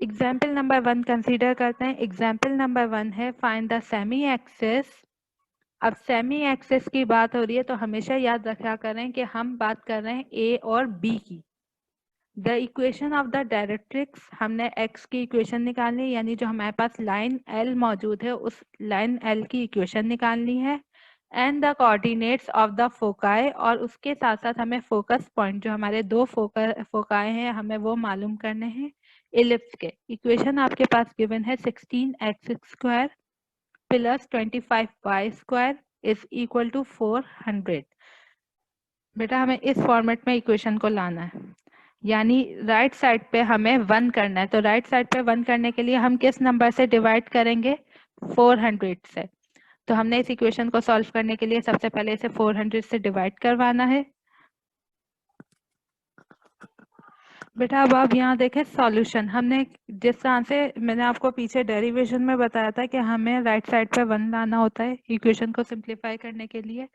Example number 1 consider करते हैं। Example number 1 है फाइंड द सेमी एक्सिस। अब सेमी एक्सिस की बात हो रही है तो हमेशा याद रखा करें कि हम बात कर रहे हैं ए और बी की। The equation of the directrix, हमने एक्स की इक्वेशन निकालनी, यानी जो हमारे पास लाइन एल मौजूद है उस लाइन एल की इक्वेशन निकालनी है। And the coordinates of the foci, और उसके साथ साथ हमें फोकस पॉइंट जो हमारे दो फोकाई हैं हमें वो मालूम करने हैं इलिप्स के। इक्वेशन आपके पास गिवन है 16x² plus 25y² is equal to 400। बेटा हमें इस फॉर्मेट में इक्वेशन को लाना है, यानी राइट साइड पे हमें 1 करना है। तो राइट साइड पे 1 करने के लिए हम किस नंबर से डिवाइड करेंगे? 400 से। तो हमने इस इक्वेशन को सॉल्व करने के लिए सबसे पहले इसे 400 से डिवाइड करवाना है। बेटा अब आप यहाँ देखें सॉल्यूशन, हमने जिस तरह से मैंने आपको पीछे डेरिवेशन में बताया था कि हमें राइट साइड पे 1 लाना होता है इक्वेशन को सिंप्लीफाई करने के लिए,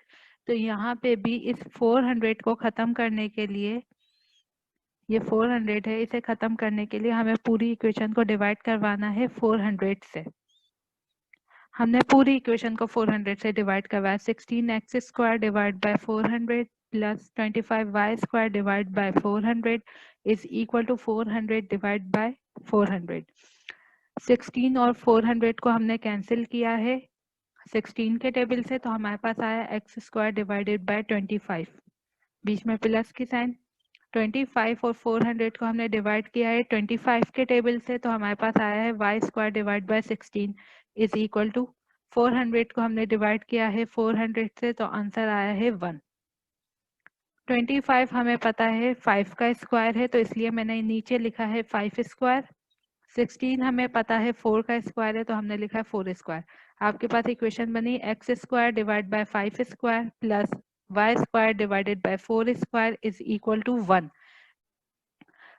तो यहाँ पे भी इस 400 को ख़त्म करने के लिए, ये 400 है, इसे ख़त्म करने के लिए हमें पूरी इक्वेशन को डिवाइड करवाना है 400 से। हमने पूरी इक्वेशन को 400 से डिवाइड करवाया। 16x² divide by 400 plus 25y² divide by 400 is equal to 400 divide by 400। 16 और 400 को हमने कैंसिल किया है 16 के टेबल से, तो हमारे पास आया x² डिवाइडेड बाय 25, बीच में प्लस की साइन। 25 और 400 को हमने डिवाइड किया है 25 के टेबल से, तो हमारे पास आया है y² divide by 16 is equal to 400 को हमने डिवाइड किया है 400 से, तो आंसर आया है 1। 25 हमें पता है 5 का स्क्वायर है, तो इसलिए मैंने नीचे लिखा है 5²। 16 हमें पता है 4 का स्क्वायर है, तो हमने लिखा है 4²। आपके पास इक्वेशन बनी x² divide by 5² plus y² divided by 4² is equal to 1।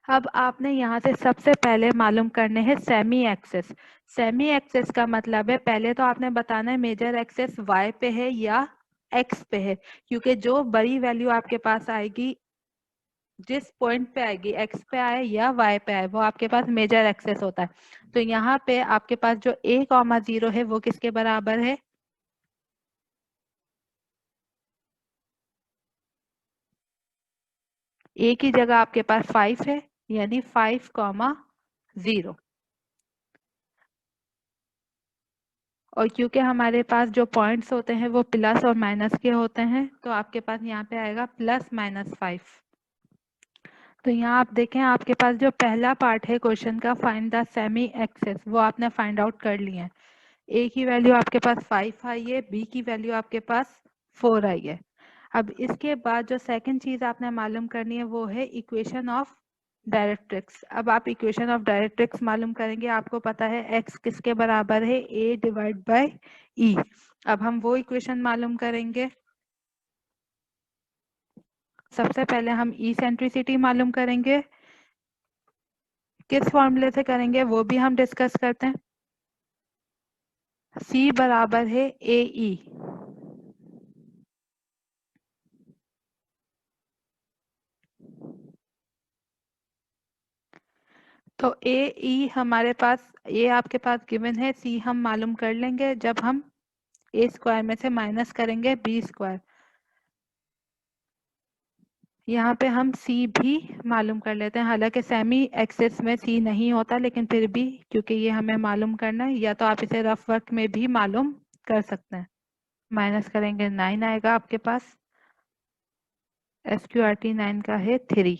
अब आपने यहाँ से सबसे पहले मालूम करने हैं सेमी एक्सिस। सेमी एक्सिस का मतलब है पहले तो आपने बताना है मेजर एक्सिस y पे है या x पे है, क्योंकि जो बड़ी वैल्यू आपके पास आएगी, जिस पॉइंट पे आएगी, x पे आए या y पे आए, वो आपके पास मेजर एक्सिस होता है। तो यहाँ पे आपके पास जो a,0 है वो किसके बराबर है? a की जगह आपके पास 5 है, यानी 5,0। और क्योंकि हमारे पास जो पॉइंट्स होते हैं वो प्लस और माइनस के होते हैं, तो आपके पास यहाँ पे आएगा +-5। तो यहाँ आप देखें आपके पास जो पहला पार्ट है क्वेश्चन का फाइंड द सेमी एक्सिस, वो आपने फाइंड आउट कर लिया है। ए की वैल्यू आपके पास 5 आई है, बी की वैल्यू आपके पास 4 आई है। अब इसके बाद जो सेकंड चीज आपने मालूम करनी है वो है इक्वेशन ऑफ डायरेक्ट्रिक्स। अब आप इक्वेशन ऑफ डायरेक्ट्रिक्स मालूम करेंगे, आपको पता है एक्स किसके बराबर है? ए डिवाइड बाय ई। अब हम वो इक्वेशन मालूम करेंगे। सबसे पहले हम ई सेंट्रिसिटी मालूम करेंगे, किस फॉर्मूले से करेंगे वो भी हम डिस्कस करते हैं। सी बराबर है ए ई। तो ए ई हमारे पास, ए आपके पास गिवन है, सी हम मालूम कर लेंगे जब हम ए स्क्वायर में से माइनस करेंगे बी स्क्वायर। यहाँ पे हम सी भी मालूम कर लेते हैं, हालांकि सेमी एक्सिस में सी नहीं होता, लेकिन फिर भी क्योंकि ये हमें मालूम करना है, या तो आप इसे रफ वर्क में भी मालूम कर सकते हैं। माइनस करेंगे 9 आएगा आपके पास, SQRT 9 का है 3।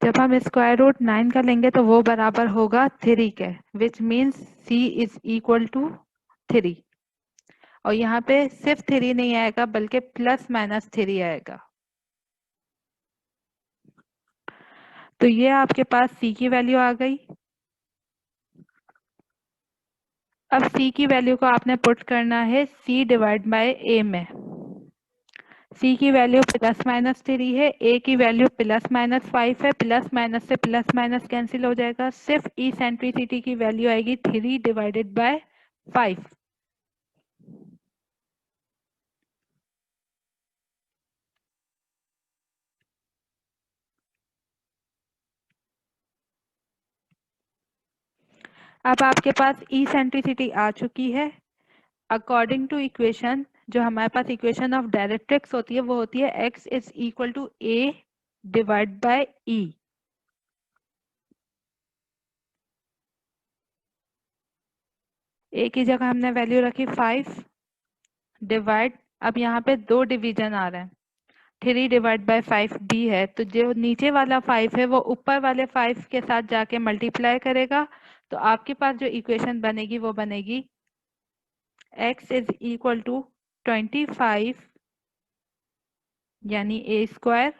जब हम स्क्वायर रूट 9 का लेंगे तो वो बराबर होगा 3 के, which means C is equal to 3। और यहाँ पे सिर्फ 3 नहीं आएगा बल्कि +-3 आएगा। तो ये आपके पास सी की वैल्यू आ गई। अब सी की वैल्यू को आपने पुट करना है सी डिवाइड बाय ए में। सी की वैल्यू +-3 है, ए की वैल्यू +-5 है, प्लस माइनस से प्लस माइनस कैंसिल हो जाएगा, सिर्फ ई सेंट्रिसिटी की वैल्यू आएगी 3 डिवाइडेड बाय 5। अब आपके पास इसेंट्रिसिटी आ चुकी है। अकॉर्डिंग टू इक्वेशन, जो हमारे पास इक्वेशन ऑफ डायरेक्ट्रिक्स होती है वो होती है x is equal to a divide by e। a की जगह हमने वैल्यू रखी 5 डिवाइड, अब यहाँ पे दो डिवीजन आ रहे हैं, 3 डिवाइड बाय 5 b है, तो जो नीचे वाला 5 है वो ऊपर वाले 5 के साथ जाके मल्टीप्लाई करेगा, तो आपके पास जो इक्वेशन बनेगी वो बनेगी x इज इक्वल टू 25 यानी a square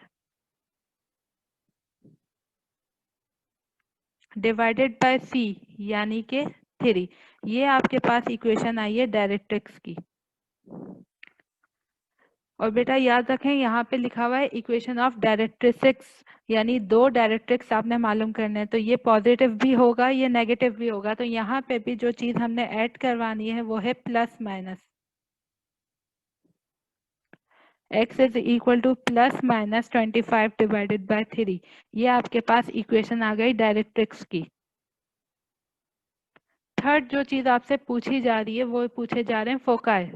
divided by c यानी के 3। ये आपके पास इक्वेशन आई है डायरेक्ट्रिक्स की। और बेटा याद रखें यहाँ पे लिखा हुआ है इक्वेशन ऑफ डायरेक्ट्रिक्स, यानी दो डायरेक्ट्रिक्स आपने मालूम करने हैं, तो ये पॉजिटिव भी होगा ये नेगेटिव भी होगा, तो यहाँ पे भी जो चीज हमने ऐड करवानी है वो है plus minus. x is equal two plus minus 25 divided by 3। ये आपके पास इक्वेशन आ गई डायरेक्ट्रिक्स की। थर्ड जो चीज आपसे पूछी जा रही है वो पूछे जा रहे हैं फोकाई।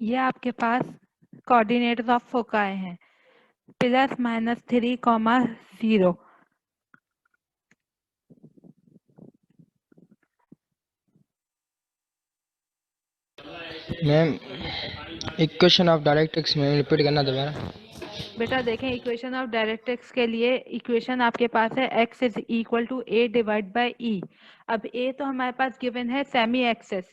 ये आपके पास कोऑर्डिनेट्स ऑफ फोकाई हैं, plus minus 3,0। Ma'am equation of directrix में रिपीट करना दोबारा। बेटा देखें इक्वेशन ऑफ डायरेक्ट्रिक्स के लिए इक्वेशन आपके पास है x is equal to a divide by e। अब a तो हमारे पास गिवन है सेमी एक्सेस,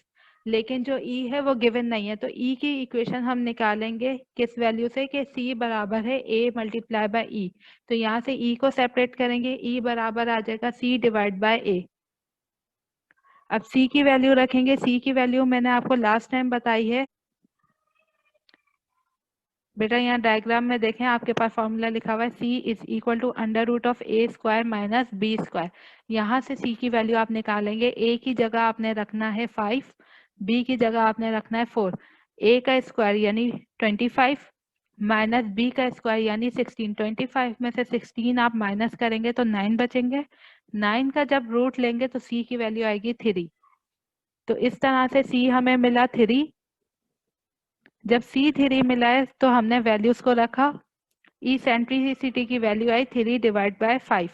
लेकिन जो e है वो गिवन नहीं है, तो e की इक्वेशन हम निकालेंगे किस वैल्यू से कि c बराबर है a मल्टीप्लाई बाय e। तो यहाँ से e को सेपरेट करेंगे, e बराबर आ जाएगा c डिवाइड बाय a। अब c की वैल्यू रखेंगे, c की वैल्यू मैंने आपको लास्ट टाइम बताई है। बेटा यहाँ डायग्राम में देखें आपके पास फॉर्मूला लिखा हुआ है c is equal to under root of a square minus b square. यहाँ से c की वैल्यू आप निकालेंगे, a की जगह आपने रखना है 5, b की जगह आपने रखना है 4। a का स्क्वायर यानी 25 माइनस b का स्क्वायर यानी 16। 25 में से 16 आप माइनस करेंगे तो 9 बचेंगे। 9 का जब रूट लेंगे तो c की वैल्यू आएगी 3। तो इस तरह से c हमें मिला 3। जब C3 मिला है तो हमने वैल्यूज को रखा, इसेंट्रिसिटी की वैल्यू आई 3 डिवाइड बाय 5।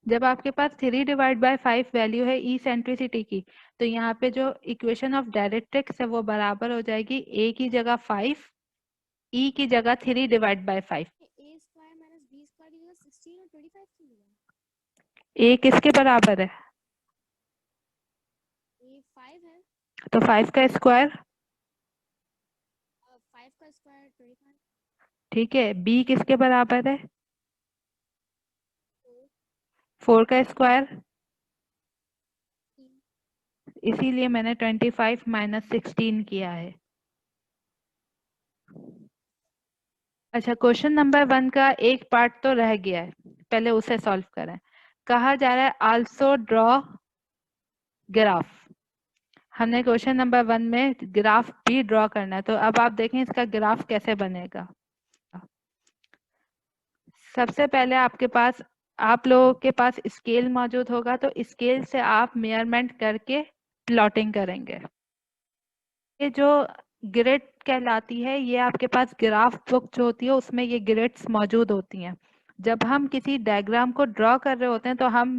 जब आपके पास 3 डिवाइड बाय 5 वैल्यू है इसेंट्रिसिटी की, तो यहाँ पे जो इक्वेशन ऑफ डायरेक्ट्रिक्स है वो बराबर हो जाएगी a की जगह 5, e की जगह 3 डिवाइड बाय 5। a किसके बराबर है? तो 5 का स्क्वायर, ठीक है। b किसके बराबर है? 4 का स्क्वायर, इसीलिए मैंने 25 माइनस 16 किया है। अच्छा, क्वेश्चन नंबर 1 का एक पार्ट तो रह गया है, पहले उसे सॉल्व करें। कहा जा रहा है आल्सो ड्रॉ ग्राफ। हमने क्वेश्चन नंबर 1 में ग्राफ भी ड्रॉ करना है, तो अब आप देखें इसका ग्राफ कैसे बनेगा। सबसे पहले आपके पास, आप लोगों के पास स्केल मौजूद होगा, तो स्केल से आप मेजरमेंट करके प्लॉटिंग करेंगे। ये जो ग्रिड कहलाती है, ये आपके पास ग्राफ बुक जो होती है उसमें ये ग्रिड्स मौजूद होती हैं। जब हम किसी डायग्राम को ड्रॉ कर रहे होते हैं तो हम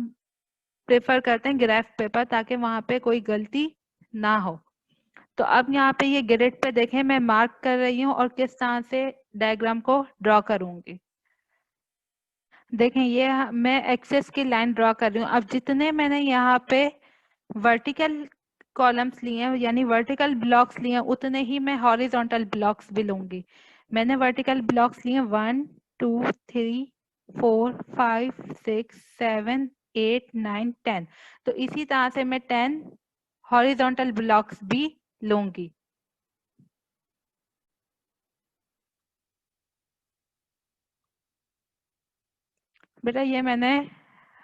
प्रेफर करते हैं ग्राफ पेपर, ताकि वहां पे कोई गलती ना हो। तो अब यहाँ पे ये ग्रिड पे देखें, मैं मार्क कर रही हूँ और किस तरह से डायग्राम को ड्रॉ करूंगी। देखें ये मैं एक्सेस की लाइन ड्रॉ कर रही हूँ। अब जितने मैंने यहाँ पे वर्टिकल कॉलम्स लिए हैं यानी वर्टिकल ब्लॉक्स लिए हैं, उतने ही मैं हॉरिजॉन्टल ब्लॉक्स भी लूंगी। मैंने वर्टिकल ब्लॉक्स लिए 1 2 3 4 5 6 7 8 9 10। तो इसी तरह से मैं 10 हॉरिजॉन्टल ब्लॉक्स भी लूंगी। बेटा ये मैंने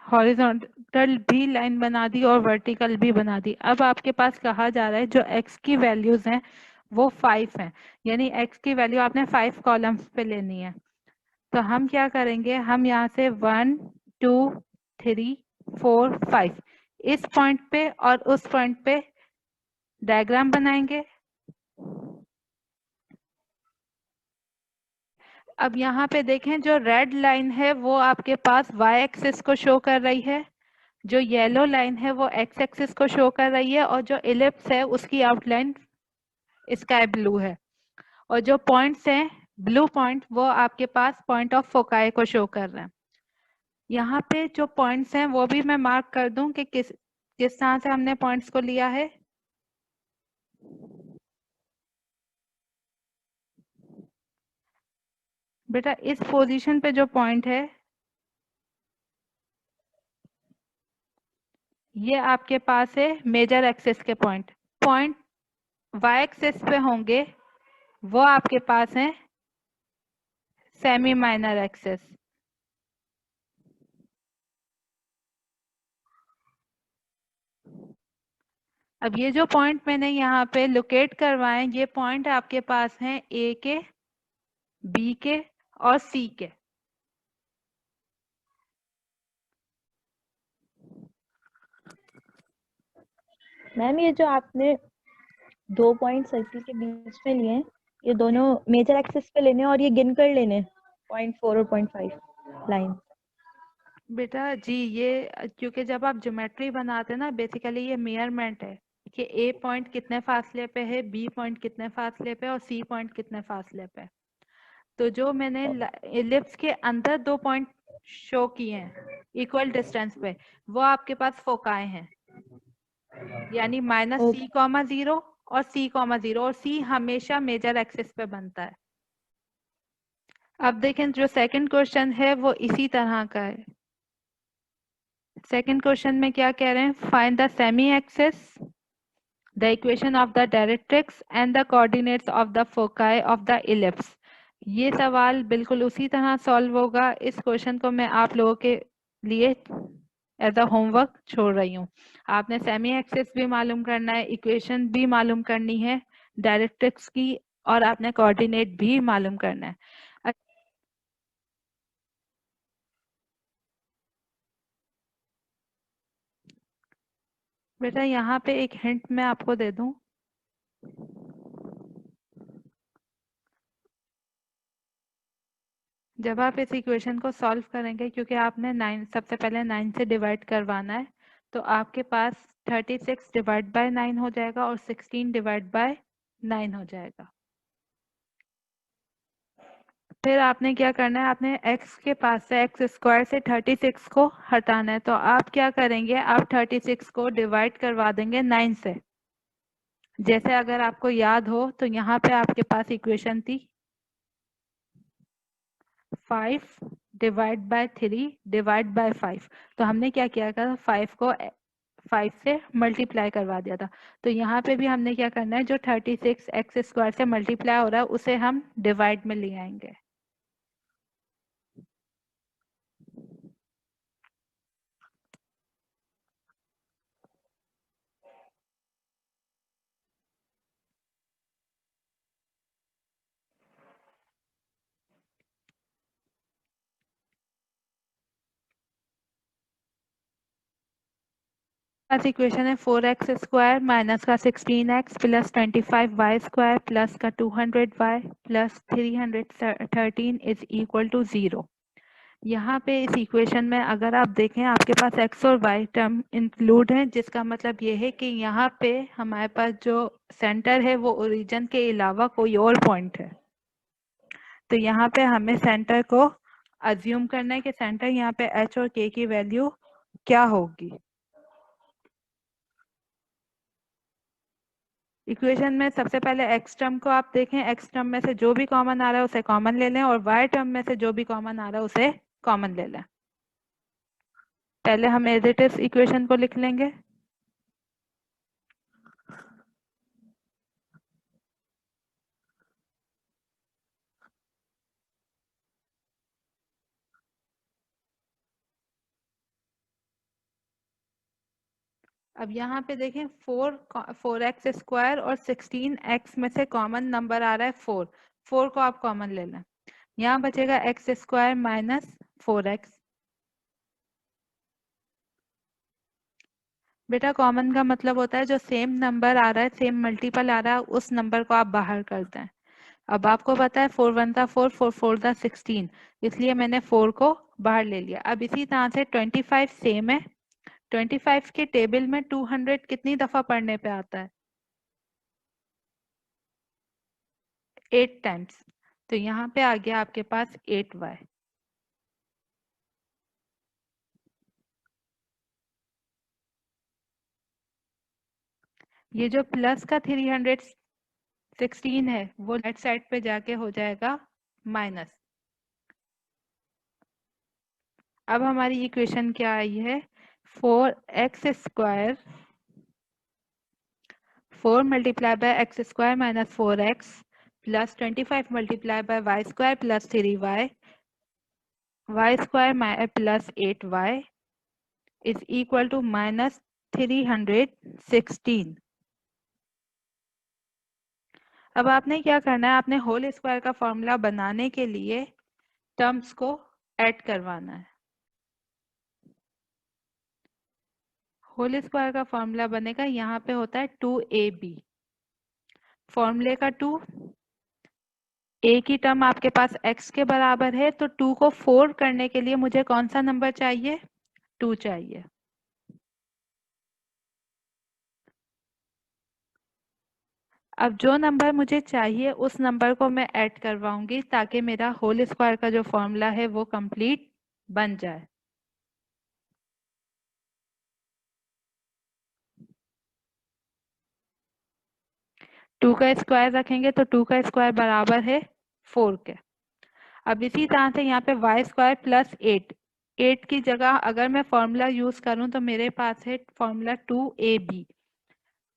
हॉरिजॉन्टल भी लाइन बना दी और वर्टिकल भी बना दी। अब आपके पास कहा जा रहा है जो x की वैल्यूज हैं वो 5 हैं, यानी x की वैल्यू आपने 5 कॉलम्स पे लेनी है। तो हम क्या करेंगे, हम यहाँ से 1 2 3 4 5 इस पॉइंट पे और उस पॉइंट पे डायग्राम बनाएंगे। अब यहाँ पे देखें जो रेड लाइन है वो आपके पास y एक्सिस को शो कर रही है, जो येलो लाइन है वो x एक्सिस को शो कर रही है, और जो इलिप्स है उसकी आउटलाइन स्काई ब्लू है, और जो पॉइंट्स हैं ब्लू पॉइंट वो आपके पास पॉइंट ऑफ फोकाई को शो कर रहे हैं। यहाँ पे जो पॉइंट्स हैं वो भी मैं मार्क कर दूं कि किस किस तरह से हमने पॉइंट्स को लिया है। बेटा इस पोजीशन पे जो पॉइंट है ये आपके पास है मेजर एक्सिस के पॉइंट। पॉइंट वाई एक्सिस पे होंगे वो आपके पास है सेमी माइनर एक्सिस। अब ये जो पॉइंट मैंने यहाँ पे लोकेट करवाए ये पॉइंट आपके पास हैं ए के, बी के और सी के। मैम ये जो आपने 2 पॉइंट सर्किल के बीच में लिए हैं ये दोनों मेजर एक्सिस पे लेने और ये गिन कर लेने 0.4 और 0.5 लाइन। बेटा जी ये क्योंकि जब आप ज्योमेट्री बनाते हैं ना बेसिकली ये मेजरमेंट है कि ए पॉइंट कितने फासले पे है, बी पॉइंट कितने फासले पे और सी पॉइंट कितने फासले पे। तो जो मैंने इलिप्स के अंदर 2 पॉइंट शो किए हैं इक्वल डिस्टेंस पे वो आपके पास फोकाई हैं, यानी -c,0 और c,0, और c हमेशा मेजर एक्सिस पे बनता है। अब देखें जो सेकंड क्वेश्चन है वो इसी तरह का है। सेकंड क्वेश्चन में क्या कह रहे हैं, find the semi axis, the equation of the directrix and the coordinates of the foci of the ellipse. ये सवाल बिल्कुल उसी तरह सॉल्व होगा। इस क्वेश्चन को मैं आप लोगों के लिए एज अ होमवर्क छोड़ रही हूँ। आपने सेमी एक्सिस भी मालूम करना है, इक्वेशन भी मालूम करनी है डायरेक्ट्रिक्स की, और आपने कोऑर्डिनेट भी मालूम करना है। बेटा यहाँ पे एक हिंट मैं आपको दे दूं, जब आप इस इक्वेशन को सॉल्व करेंगे क्योंकि आपने 9 सबसे पहले 9 से डिवाइड करवाना है, तो आपके पास 36 डिवाइड बाय 9 हो जाएगा और 16 डिवाइड बाय 9 हो जाएगा। फिर आपने क्या करना है, आपने x के पास से x स्क्वायर से 36 को हटाना है। तो आप क्या करेंगे, आप 36 को डिवाइड करवा देंगे 9 से। जैसे अगर आपको याद हो तो यहाँ पे आपके पास इक्वेशन थी 5 डिवाइड बाय 3 डिवाइड बाय 5। तो हमने क्या किया था, 5 को 5 से मल्टीप्लाई करवा दिया था। तो यहाँ पे भी हमने क्या करना है, जो 36 एक्स स्क्वायर से मल्टीप्लाई हो रहा है उसे हम डिवाइड में ले आएंगे। पास इक्वेशन है 4x स्क्वायर माइनस का 16x plus 25y square plus का 200y plus 313 is equal to 0। यहाँ पे इस इक्वेशन में अगर आप देखें आपके पास एक्स और वाई टर्म इंक्लूड है, जिसका मतलब ये है कि यहाँ पे हमारे पास जो सेंटर है वो ओरिजिन के अलावा कोई और पॉइंट है। तो यहाँ पे हमें सेंटर को अज्यूम करना है कि सेंटर यहाँ पे एच और के की वैल्यू क्या होगी। इक्वेशन में सबसे पहले एक्स टर्म को आप देखें, एक्स टर्म में से जो भी कॉमन आ रहा है उसे कॉमन ले लें और वाई टर्म में से जो भी कॉमन आ रहा है उसे कॉमन ले लें। पहले हम एज इट इज इक्वेशन को लिख लेंगे। अब यहाँ पे देखें 4x स्क्वायर और 16x में से कॉमन नंबर आ रहा है 4 को आप कॉमन ले लें। यहाँ बचेगा x स्क्वायर माइनस 4x। बेटा कॉमन का मतलब होता है जो सेम नंबर आ रहा है, सेम मल्टीपल आ रहा है, उस नंबर को आप बाहर करते हैं। अब आपको पता है 4 1 था 4, 4 4 था 16, इसलिए मैंने 4 को बाहर ले लिया। अब इसी तरह से 25 सेम है। 25 के टेबल में 200 कितनी दफा पढ़ने पे आता है? 8 टाइम्स। तो यहाँ पे आ गया आपके पास 8y। ये जो प्लस का 316 है वो राइट साइड पे जाके हो जाएगा माइनस। अब हमारी इक्वेशन क्या आई है? 4x square 4 multiply by x square minus 4x plus 25 multiply by y square plus 3y y square plus 8y is equal to minus 316। अब आपने क्या करना है, आपने होल स्क्वायर का फॉर्मूला बनाने के लिए टर्म्स को ऐड करवाना है। होल स्क्वायर का फॉर्मूला बनेगा, यहाँ पे होता है 2ab। फॉर्मूले का 2, a की टर्म आपके पास x के बराबर है, तो 2 को 4 करने के लिए मुझे कौन सा नंबर चाहिए? 2 चाहिए। अब जो नंबर मुझे चाहिए उस नंबर को मैं ऐड करवाऊंगी ताकि मेरा होल स्क्वायर का जो फॉर्मूला है वो कंप्लीट बन जाए। टू का स्क्वायर रखेंगे तो 2 का स्क्वायर बराबर है 4 के। अब इसी तरह से यहाँ पे वाई स्क्वायर प्लस 8 की जगह अगर मैं फॉर्मूला यूज करूं तो मेरे पास है फॉर्मूला 2ab।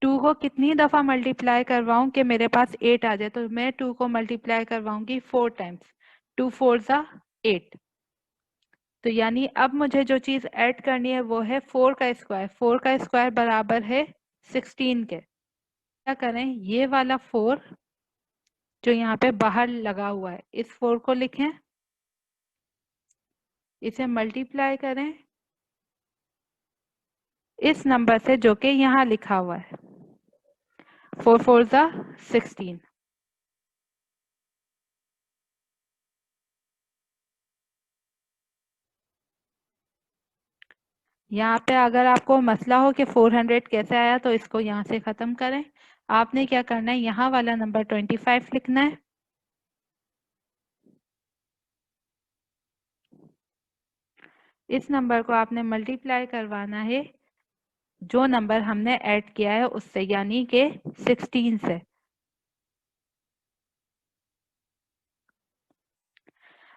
2 को कितनी दफा मल्टीप्लाई करवाऊं कि मेरे पास 8 आ जाए? तो मैं 2 को मल्टीप्लाई करवाऊंगी 4 टाइम्स। 2 4 ज़ा 8। तो यानी अब मुझे जो चीज ऐड करनी है वो है 4 का स्क्वायर। 4 का स्क्वायर बराबर है 16 के। क्या करें, ये वाला 4 जो यहाँ पे बाहर लगा हुआ है इस 4 को लिखें, इसे मल्टीप्लाई करें इस नंबर से जो कि यहाँ लिखा हुआ है 4 4 ज़ा 16। यहाँ पे अगर आपको मसला हो कि 400 कैसे आया तो इसको यहाँ से खत्म करें। आपने क्या करना है, यहाँ वाला नंबर 25 लिखना है, इस नंबर को आपने मल्टीप्लाई करवाना है जो नंबर हमने ऐड किया है उससे, यानी कि 16 से।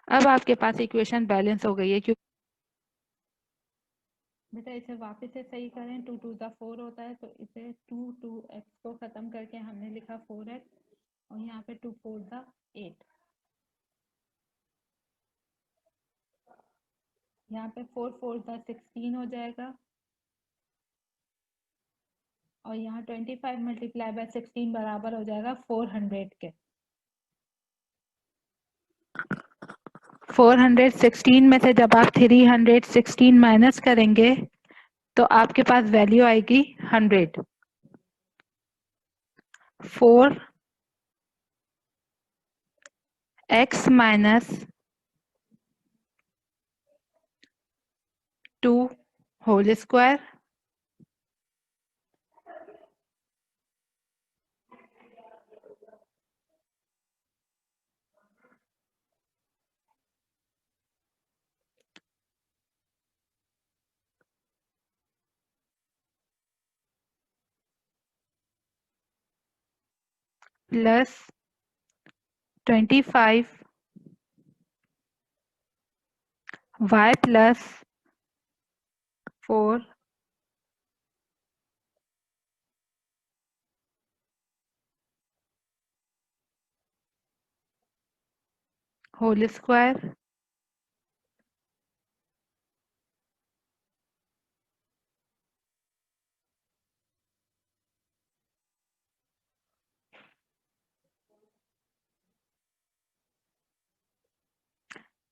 अब आपके पास इक्वेशन बैलेंस हो गई है। क्योंकि बेटा इसे वापस से सही करें, 2 2 ज़ा 4 होता है, तो इसे 2x को खत्म करके हमने लिखा 4x और यहाँ पे 2 4 ज़ा 8। यहाँ पे 4 4 ज़ा 16 हो जाएगा और यहाँ 25 मल्टीप्लाई बाय 16 बराबर हो जाएगा 400 के। 416 में से जब आप 316 माइनस करेंगे तो आपके पास वैल्यू आएगी 100। 4x minus 2 whole square plus 25 y plus 4 whole square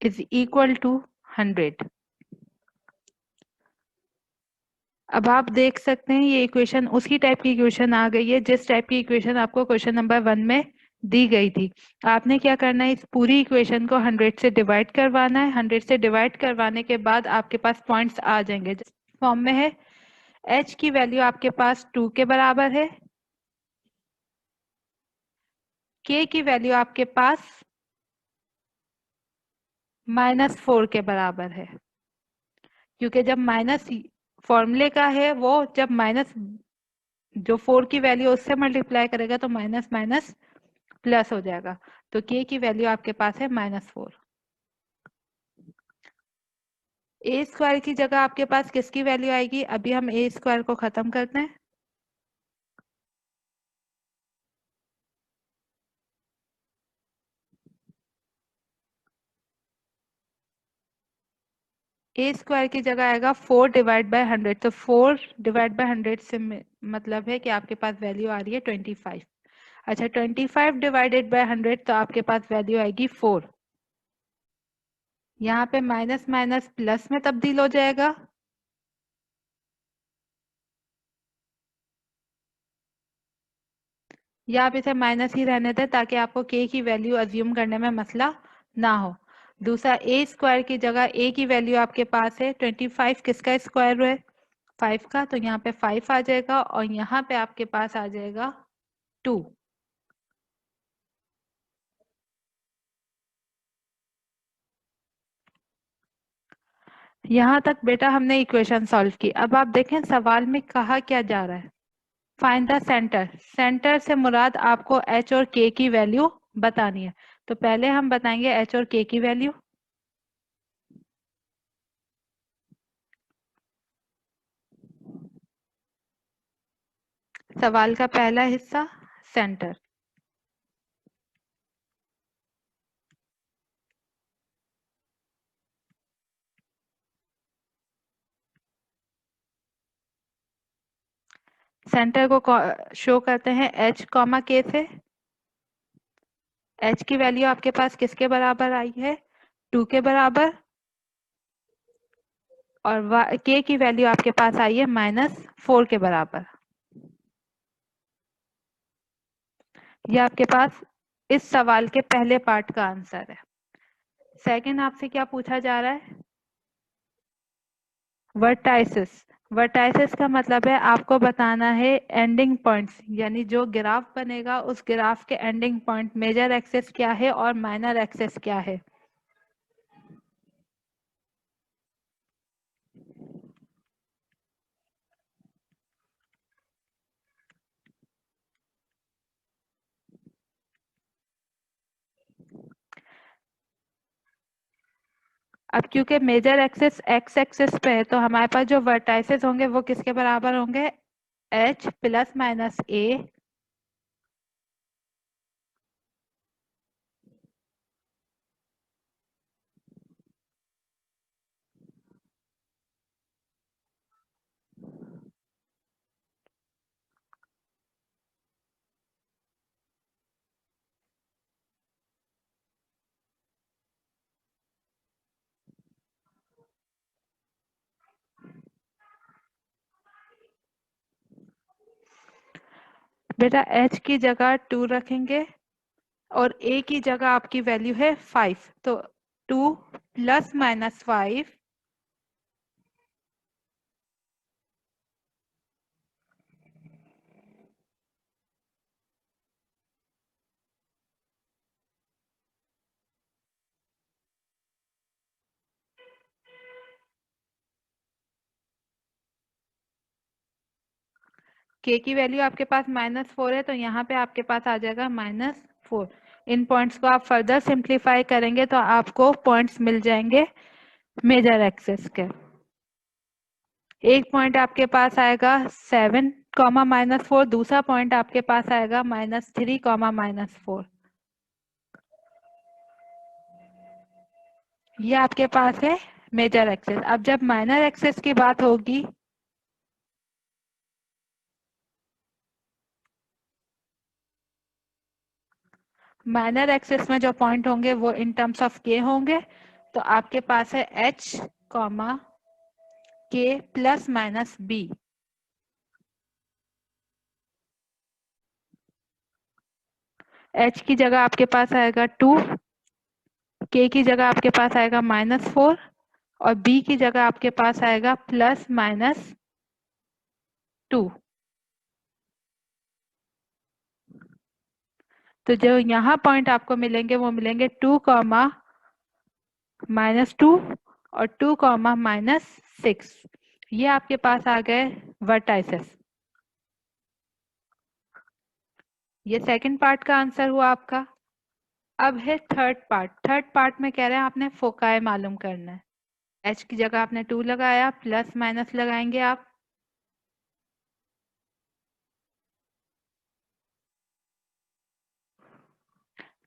is equal to 100। अब आप देख सकते हैं ये इक्वेशन उसी टाइप की इक्वेशन आ गई है जिस टाइप की इक्वेशन आपको क्वेश्चन नंबर 1 में दी गई थी। आपने क्या करना है, इस पूरी इक्वेशन को 100 से डिवाइड करवाना है। 100 से डिवाइड करवाने के बाद आपके पास पॉइंट्स आ जाएंगे जिस फॉर्म में है। h की वैल्यू आपके पास 2 के बराबर है, k की वैल्यू आपके पास -4 के बराबर है, क्योंकि जब माइनस फॉर्मूले का है वो जब माइनस जो 4 की वैल्यू उससे मल्टीप्लाई करेगा तो माइनस माइनस प्लस हो जाएगा। तो k की वैल्यू आपके पास है -4। ए स्क्वायर की जगह आपके पास किसकी वैल्यू आएगी? अभी हम ए स्क्वायर को खत्म करते हैं। ए स्क्वायर की जगह आएगा 4 डिवाइड बाय 100। तो 4 डिवाइड बाय 100 से मतलब है कि आपके पास वैल्यू आ रही है 25। अच्छा, 25 डिवाइडेड बाय 100 तो आपके पास वैल्यू आएगी 4। यहाँ पे माइनस माइनस प्लस में तब्दील हो जाएगा। या आप इसे माइनस ही रहने दें ताकि आपको k की वैल्यू अज्यूम करने में मसला ना हो। दूसरा, ए स्क्वायर की जगह a की वैल्यू आपके पास है 25, किसका स्क्वायर है? 5 का। तो यहाँ पे 5 आ जाएगा और यहाँ पे आपके पास आ जाएगा 2। यहाँ तक बेटा हमने इक्वेशन सॉल्व की। अब आप देखें सवाल में कहा क्या जा रहा है, फाइंड द सेंटर। सेंटर से मुराद आपको h और k की वैल्यू बतानी है। तो पहले हम बताएंगे h और k की वैल्यू। सवाल का पहला हिस्सा सेंटर। सेंटर को शो करते हैं h कॉमा k से। h की वैल्यू आपके पास किसके बराबर आई है? 2 के बराबर। और k की वैल्यू आपके पास आई है -4 के बराबर। ये आपके पास इस सवाल के पहले पार्ट का आंसर है। सेकंड आपसे क्या पूछा जा रहा है? वर्टाइसिस। वर्टाइसिस का मतलब है आपको बताना है एंडिंग पॉइंट्स, यानी जो ग्राफ बनेगा उस ग्राफ के एंडिंग पॉइंट मेजर एक्सेस क्या है और माइनर एक्सेस क्या है। अब क्योंकि मेजर एक्सेस एक्स एक्सेस पे है तो हमारे पास जो वर्टाइसेस होंगे वो किसके बराबर होंगे? h प्लस माइनस a बेटा h की जगह 2 रखेंगे और a की जगह आपकी वैल्यू है 5। तो 2 प्लस माइनस 5 k की वैल्यू आपके पास -4 है, तो यहाँ पे आपके पास आ जाएगा -4। इन पॉइंट्स को आप फर्दर सिंप्लीफाई करेंगे तो आपको पॉइंट्स मिल जाएंगे मेजर एक्सिस के। एक पॉइंट आपके पास आएगा 7, -4, दूसरा पॉइंट आपके पास आएगा -3, -4। ये आपके पास है मेजर एक्सिस। अब जब माइनर एक्सिस की बात होगी, माइनर एक्सिस में जो पॉइंट होंगे वो इन टर्म्स ऑफ के होंगे। तो आपके पास है h, k ± b। h की जगह आपके पास आएगा 2, k की जगह आपके पास आएगा -4 और b की जगह आपके पास आएगा ±2। तो जो यहाँ पॉइंट आपको मिलेंगे वो मिलेंगे 2, -2 और 2, -6। ये आपके पास आ गए वर्टाइसेस। ये सेकंड पार्ट का आंसर हुआ आपका। अब है थर्ड पार्ट। थर्ड पार्ट में कह रहे हैं आपने फोकाई मालूम करना है। h की जगह आपने 2 लगाया, प्लस माइनस लगाएंगे आप।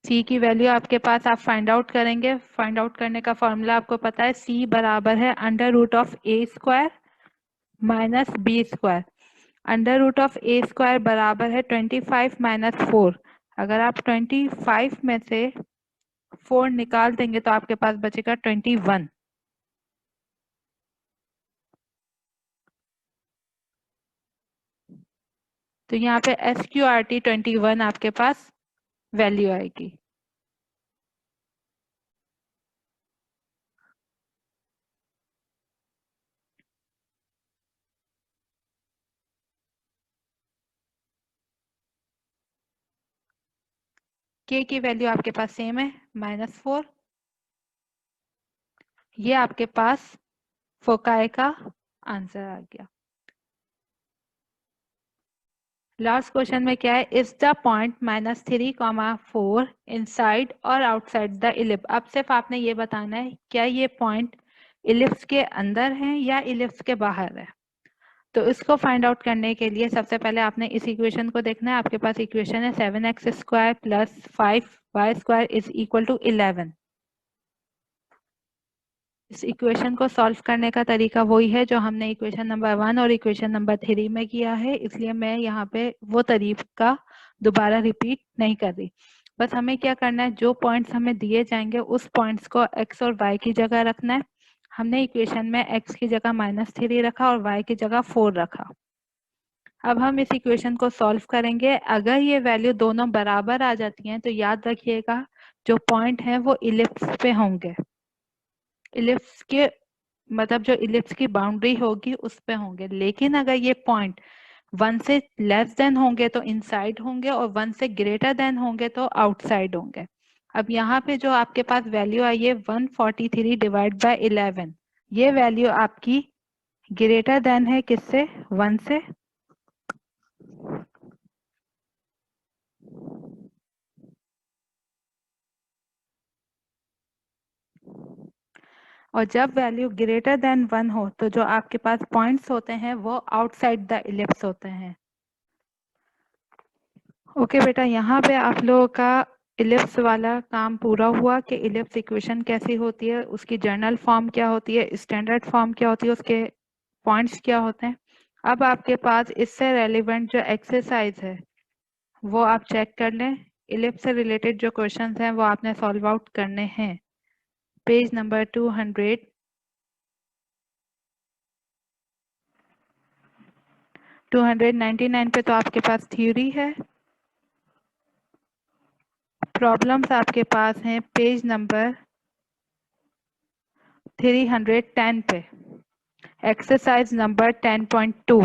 c की वैल्यू आपके पास आप फाइंड आउट करेंगे। फाइंड आउट करने का फॉर्मूला आपको पता है, c बराबर है √a² माइनस b²। √a² बराबर है 25 - 4। अगर आप 25 में से 4 निकाल देंगे तो आपके पास बचेगा 21। तो यहाँ पे SQRT 21 आपके पास वैल्यू आएगी। k की वैल्यू आपके पास सेम है -4। ये आपके पास फोकाई का आंसर आ गया। लास्ट क्वेश्चन में क्या है, इज द पॉइंट -3, 4 इनसाइड और आउटसाइड द इलिप्स। अब सिर्फ आपने ये बताना है क्या ये पॉइंट इलिप्स के अंदर है या इलिप्स के बाहर है। तो इसको फाइंड आउट करने के लिए सबसे पहले आपने इस इक्वेशन को देखना है। आपके पास इक्वेशन है 7x² + 5y² = 11। इस इक्वेशन को सॉल्व करने का तरीका वही है जो हमने इक्वेशन नंबर 1 और इक्वेशन नंबर 3 में किया है, इसलिए मैं यहाँ पे वो तरीका दोबारा रिपीट नहीं कर रही। बस हमें क्या करना है, जो पॉइंट्स हमें दिए जाएंगे उस पॉइंट्स को x और y की जगह रखना है। हमने इक्वेशन में x की जगह -3 रखा और y की जगह 4 रखा। अब हम इस इक्वेशन को सॉल्व करेंगे। अगर ये वैल्यू दोनों बराबर आ जाती हैं तो याद रखिएगा जो पॉइंट है वो इलिप्स पे होंगे। इलिप्स के मतलब जो इलिप्स की बाउंड्री होगी उस पे होंगे। लेकिन अगर ये पॉइंट 1 से लेस देन होंगे तो इनसाइड होंगे और 1 से ग्रेटर देन होंगे तो आउटसाइड होंगे। अब यहाँ पे जो आपके पास वैल्यू आई है 143 / 11, ये वैल्यू आपकी ग्रेटर देन है किससे, 1 से। और जब वैल्यू ग्रेटर देन 1 हो तो जो आपके पास पॉइंट्स होते हैं वो आउटसाइड द इलिप्स होते हैं। ओके बेटा, यहाँ पे आप लोगों का इलिप्स वाला काम पूरा हुआ कि इलिप्स इक्वेशन कैसी होती है, उसकी जर्नल फॉर्म क्या होती है, स्टैंडर्ड फॉर्म क्या होती है, उसके पॉइंट्स क्या होते हैं। अब आपके पास इससे रेलिवेंट जो एक्सरसाइज है वो आप चेक कर लें। इलिप्स से रिलेटेड जो क्वेश्चंस हैं वो आपने सॉल्व आउट करने हैं। पेज नंबर 299 पे तो आपके पास थ्योरी है। प्रॉब्लम्स आपके पास हैं पेज नंबर 310 पे, एक्सरसाइज नंबर 10.2।